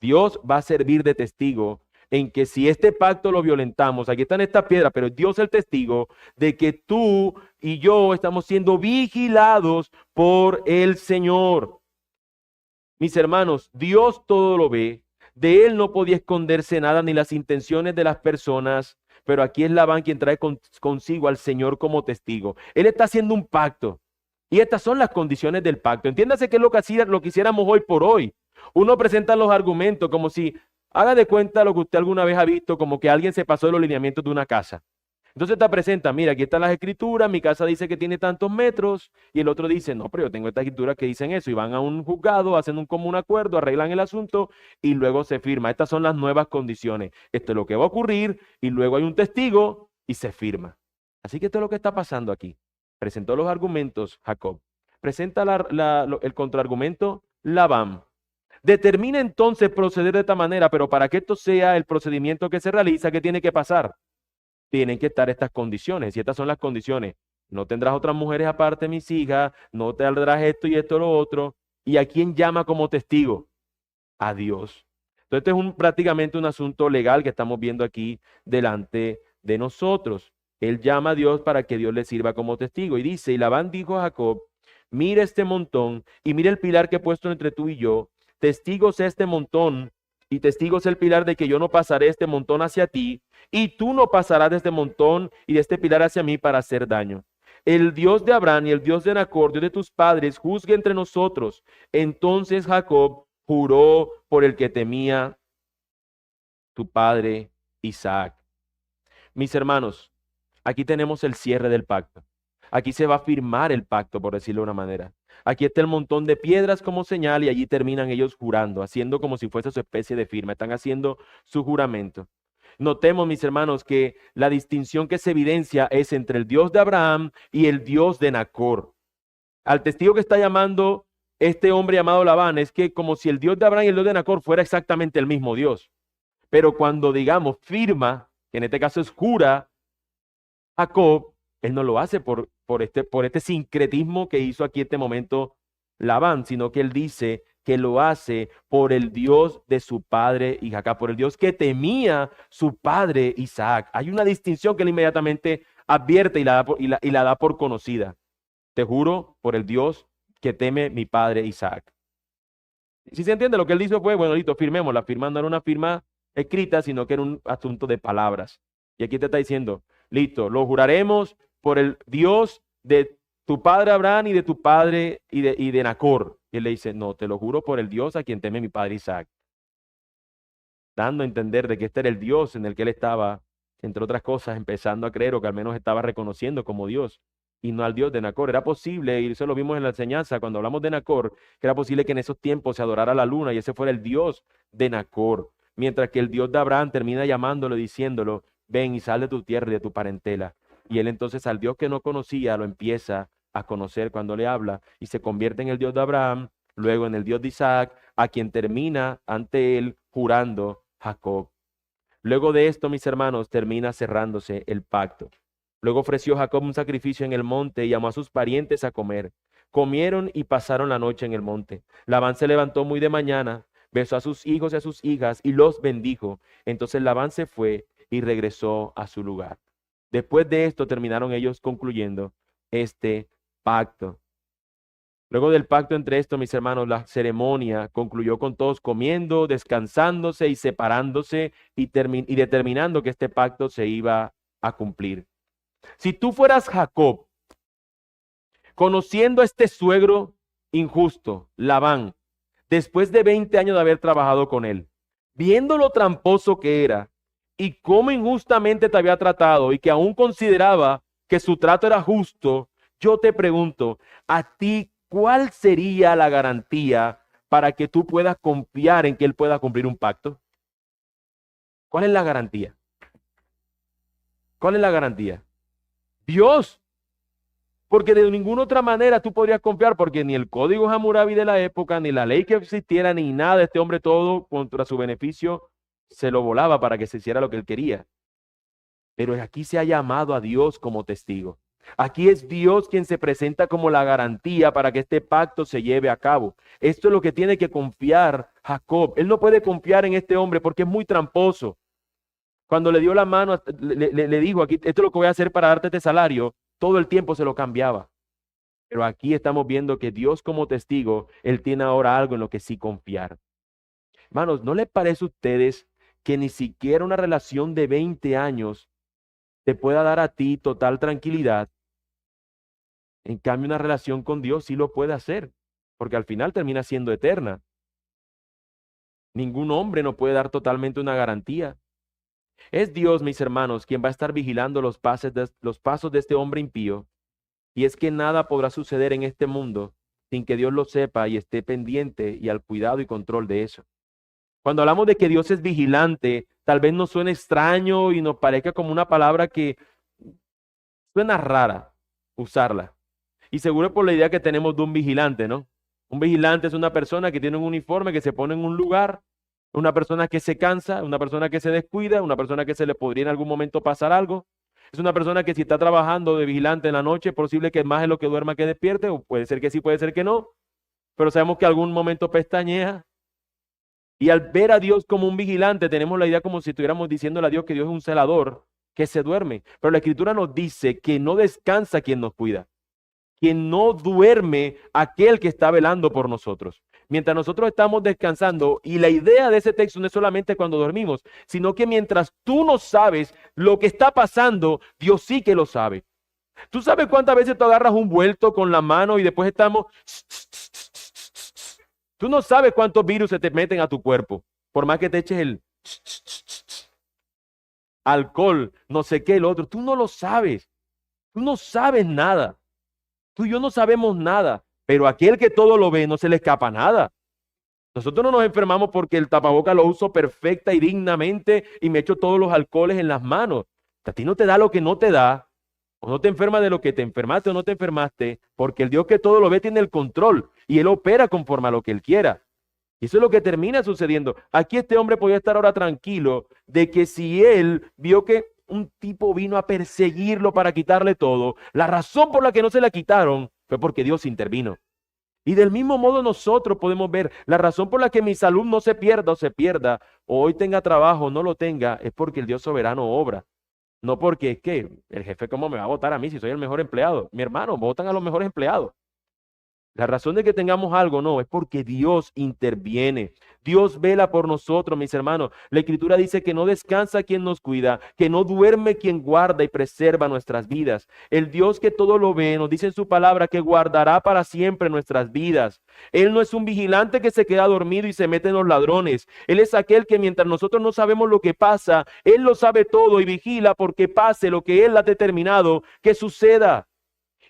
S1: Dios va a servir de testigo en que si este pacto lo violentamos, aquí están estas piedras, pero Dios es el testigo de que tú y yo estamos siendo vigilados por el Señor. Mis hermanos, Dios todo lo ve, de Él no podía esconderse nada ni las intenciones de las personas, pero aquí es Labán quien trae consigo al Señor como testigo. Él está haciendo un pacto y estas son las condiciones del pacto. Entiéndase que es lo que hiciéramos hoy por hoy. Uno presenta los argumentos como si, haga de cuenta lo que usted alguna vez ha visto, como que alguien se pasó de los lineamientos de una casa. Entonces te presenta, mira, aquí están las escrituras, mi casa dice que tiene tantos metros, y el otro dice, no, pero yo tengo estas escrituras que dicen eso, y van a un juzgado, hacen un común acuerdo, arreglan el asunto, y luego se firma. Estas son las nuevas condiciones. Esto es lo que va a ocurrir, y luego hay un testigo, y se firma. Así que esto es lo que está pasando aquí. Presentó los argumentos Jacob. Presenta el contraargumento Labán. Determina entonces proceder de esta manera, pero para que esto sea el procedimiento que se realiza, ¿qué tiene que pasar? Tienen que estar estas condiciones, y estas son las condiciones. No tendrás otras mujeres aparte de mis hijas, no te harás esto y esto lo otro. ¿Y a quién llama como testigo? A Dios. Entonces, este es prácticamente un asunto legal que estamos viendo aquí delante de nosotros. Él llama a Dios para que Dios le sirva como testigo. Y dice, y Labán dijo a Jacob, mira este montón y mira el pilar que he puesto entre tú y yo. Testigos este montón y testigos el pilar de que yo no pasaré este montón hacia ti, y tú no pasarás de este montón y de este pilar hacia mí para hacer daño. El Dios de Abraham y el Dios de Nacor, Dios de tus padres, juzgue entre nosotros. Entonces Jacob juró por el que temía tu padre Isaac. Mis hermanos, aquí tenemos el cierre del pacto. Aquí se va a firmar el pacto, por decirlo de una manera. Aquí está el montón de piedras como señal y allí terminan ellos jurando, haciendo como si fuese su especie de firma. Están haciendo su juramento. Notemos, mis hermanos, que la distinción que se evidencia es entre el Dios de Abraham y el Dios de Nacor. Al testigo que está llamando este hombre llamado Labán es que como si el Dios de Abraham y el Dios de Nacor fuera exactamente el mismo Dios. Pero cuando digamos firma, que en este caso es jura, Jacob, él no lo hace por este sincretismo que hizo aquí en este momento Labán, sino que él dice que lo hace por el Dios de su padre Isaac, por el Dios que temía su padre Isaac. Hay una distinción que él inmediatamente advierte y la da por conocida. Te juro por el Dios que teme mi padre Isaac. Si se entiende, lo que él dice fue, bueno, listo, firmemos. La firma no era una firma escrita, sino que era un asunto de palabras. Y aquí te está diciendo, listo, lo juraremos por el Dios de tu padre Abraham y de tu padre y de Nacor. Y él le dice, no, te lo juro por el Dios a quien teme mi padre Isaac. Dando a entender de que este era el Dios en el que él estaba, entre otras cosas, empezando a creer o que al menos estaba reconociendo como Dios y no al Dios de Nacor. Era posible, y eso lo vimos en la enseñanza cuando hablamos de Nacor, que era posible que en esos tiempos se adorara la luna y ese fuera el Dios de Nacor. Mientras que el Dios de Abraham termina llamándolo, diciéndolo, ven y sal de tu tierra y de tu parentela. Y él entonces al Dios que no conocía lo empieza a conocer cuando le habla y se convierte en el Dios de Abraham, luego en el Dios de Isaac, a quien termina ante él jurando Jacob. Luego de esto, mis hermanos, termina cerrándose el pacto. Luego ofreció Jacob un sacrificio en el monte y llamó a sus parientes a comer. Comieron y pasaron la noche en el monte. Labán se levantó muy de mañana, besó a sus hijos y a sus hijas y los bendijo. Entonces Labán se fue y regresó a su lugar. Después de esto terminaron ellos concluyendo este pacto. Luego del pacto entre estos, mis hermanos, la ceremonia concluyó con todos comiendo, descansándose y separándose y determinando que este pacto se iba a cumplir. Si tú fueras Jacob, conociendo a este suegro injusto, Labán, después de 20 años de haber trabajado con él, viendo lo tramposo que era y cómo injustamente te había tratado y que aún consideraba que su trato era justo, Yo te pregunto, a ti, ¿cuál sería la garantía para que tú puedas confiar en que Él pueda cumplir un pacto? ¿Cuál es la garantía? ¿Cuál es la garantía? Dios. Porque de ninguna otra manera tú podrías confiar, porque ni el código Hammurabi de la época, ni la ley que existiera, ni nada, este hombre todo contra su beneficio se lo volaba para que se hiciera lo que él quería. Pero aquí se ha llamado a Dios como testigo. Aquí es Dios quien se presenta como la garantía para que este pacto se lleve a cabo. Esto es lo que tiene que confiar Jacob. Él no puede confiar en este hombre porque es muy tramposo. Cuando le dio la mano, le dijo, aquí, esto es lo que voy a hacer para darte este salario, todo el tiempo se lo cambiaba. Pero aquí estamos viendo que Dios como testigo, Él tiene ahora algo en lo que sí confiar. Hermanos, ¿no les parece a ustedes que ni siquiera una relación de 20 años te pueda dar a ti total tranquilidad? En cambio, una relación con Dios sí lo puede hacer, porque al final termina siendo eterna. Ningún hombre nos puede dar totalmente una garantía. Es Dios, mis hermanos, quien va a estar vigilando los pasos de este hombre impío. Y es que nada podrá suceder en este mundo sin que Dios lo sepa y esté pendiente y al cuidado y control de eso. Cuando hablamos de que Dios es vigilante, tal vez nos suene extraño y nos parezca como una palabra que suena rara usarla. Y seguro es por la idea que tenemos de un vigilante, ¿no? Un vigilante es una persona que tiene un uniforme, que se pone en un lugar, una persona que se cansa, una persona que se descuida, una persona que se le podría en algún momento pasar algo. Es una persona que si está trabajando de vigilante en la noche, es posible que más es lo que duerma que despierte, o puede ser que sí, puede ser que no, pero sabemos que algún momento pestañea. Y al ver a Dios como un vigilante, tenemos la idea como si estuviéramos diciéndole a Dios que Dios es un celador que se duerme. Pero la Escritura nos dice que no descansa quien nos cuida, quien no duerme aquel que está velando por nosotros. Mientras nosotros estamos descansando, y la idea de ese texto no es solamente cuando dormimos, sino que mientras tú no sabes lo que está pasando, Dios sí que lo sabe. ¿Tú sabes cuántas veces tú agarras un vuelto con la mano y después estamos... Tú no sabes cuántos virus se te meten a tu cuerpo, por más que te eches el alcohol, no sé qué, el otro. Tú no lo sabes. Tú no sabes nada. Tú y yo no sabemos nada, pero aquel que todo lo ve no se le escapa nada. Nosotros no nos enfermamos porque el tapaboca lo uso perfecta y dignamente y me echo todos los alcoholes en las manos. A ti no te da lo que no te da, o no te enfermas de lo que te enfermaste o no te enfermaste, porque el Dios que todo lo ve tiene el control y Él opera conforme a lo que Él quiera. Y eso es lo que termina sucediendo. Aquí este hombre podía estar ahora tranquilo de que si él vio que un tipo vino a perseguirlo para quitarle todo, la razón por la que no se la quitaron fue porque Dios intervino. Y del mismo modo nosotros podemos ver la razón por la que mi salud no se pierda o se pierda, o hoy tenga trabajo o no lo tenga, es porque el Dios soberano obra. No porque es que el jefe cómo me va a votar a mí si soy el mejor empleado. Mi hermano, votan a los mejores empleados. La razón de que tengamos algo, no, es porque Dios interviene. Dios vela por nosotros, mis hermanos. La Escritura dice que no descansa quien nos cuida, que no duerme quien guarda y preserva nuestras vidas. El Dios que todo lo ve nos dice en su palabra que guardará para siempre nuestras vidas. Él no es un vigilante que se queda dormido y se mete en los ladrones. Él es aquel que mientras nosotros no sabemos lo que pasa, Él lo sabe todo y vigila porque pase lo que Él ha determinado que suceda.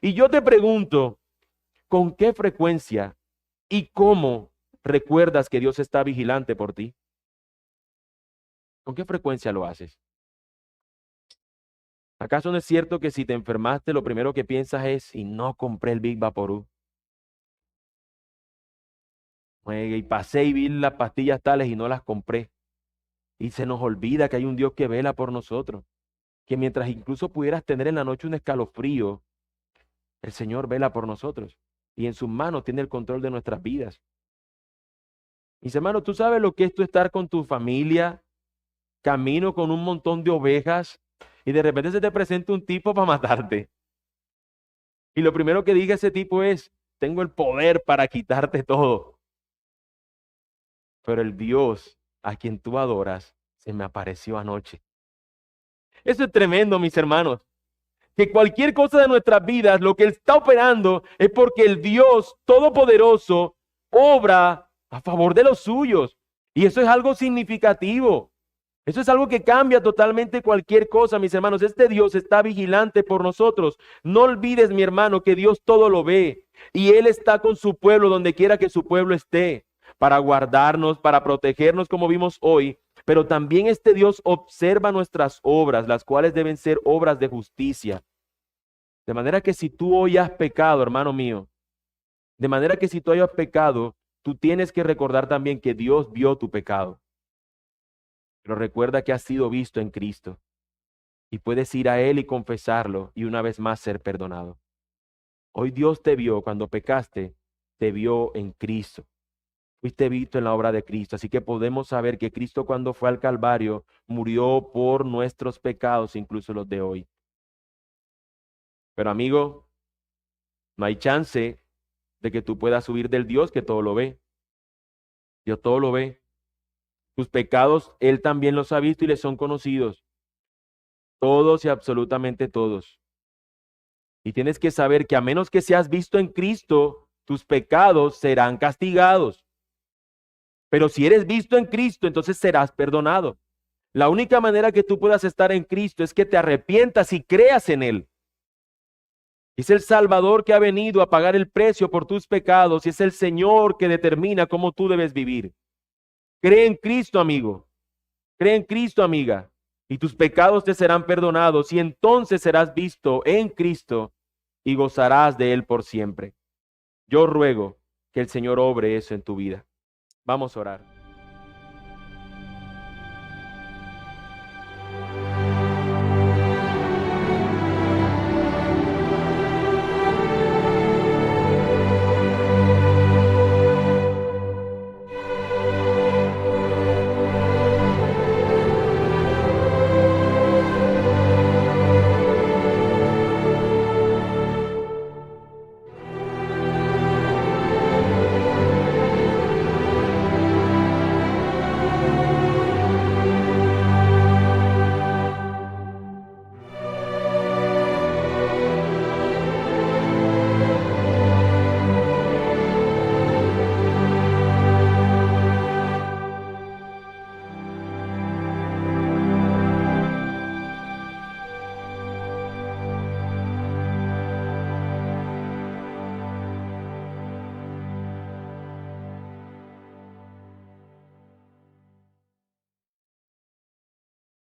S1: Y yo te pregunto, ¿con qué frecuencia y cómo recuerdas que Dios está vigilante por ti? ¿Con qué frecuencia lo haces? ¿Acaso no es cierto que si te enfermaste, lo primero que piensas es, y no compré el Big Vaporú? Y pasé y vi las pastillas tales y no las compré. Y se nos olvida que hay un Dios que vela por nosotros. Que mientras incluso pudieras tener en la noche un escalofrío, el Señor vela por nosotros. Y en sus manos tiene el control de nuestras vidas. Mis hermanos, ¿tú sabes lo que es tú estar con tu familia, camino con un montón de ovejas y de repente se te presenta un tipo para matarte? Y lo primero que diga ese tipo es, tengo el poder para quitarte todo. Pero el Dios a quien tú adoras se me apareció anoche. Eso es tremendo, mis hermanos. Que cualquier cosa de nuestras vidas, lo que Él está operando es porque el Dios Todopoderoso obra a favor de los suyos. Y eso es algo significativo. Eso es algo que cambia totalmente cualquier cosa, mis hermanos. Este Dios está vigilante por nosotros. No olvides, mi hermano, que Dios todo lo ve y Él está con su pueblo donde quiera que su pueblo esté, para guardarnos, para protegernos, como vimos hoy. Pero también este Dios observa nuestras obras, las cuales deben ser obras de justicia. De manera que si tú hoy has pecado, hermano mío, de manera que si tú hayas pecado, tú tienes que recordar también que Dios vio tu pecado. Pero recuerda que has sido visto en Cristo y puedes ir a Él y confesarlo y una vez más ser perdonado. Hoy Dios te vio cuando pecaste, te vio en Cristo. Fuiste visto en la obra de Cristo. Así que podemos saber que Cristo cuando fue al Calvario murió por nuestros pecados, incluso los de hoy. Pero amigo, no hay chance de que tú puedas huir del Dios que todo lo ve. Dios todo lo ve. Tus pecados, Él también los ha visto y les son conocidos. Todos y absolutamente todos. Y tienes que saber que a menos que seas visto en Cristo, tus pecados serán castigados. Pero si eres visto en Cristo, entonces serás perdonado. La única manera que tú puedas estar en Cristo es que te arrepientas y creas en Él. Es el Salvador que ha venido a pagar el precio por tus pecados y es el Señor que determina cómo tú debes vivir. Cree en Cristo, amigo. Cree en Cristo, amiga. Y tus pecados te serán perdonados y entonces serás visto en Cristo y gozarás de Él por siempre. Yo ruego que el Señor obre eso en tu vida. Vamos a orar.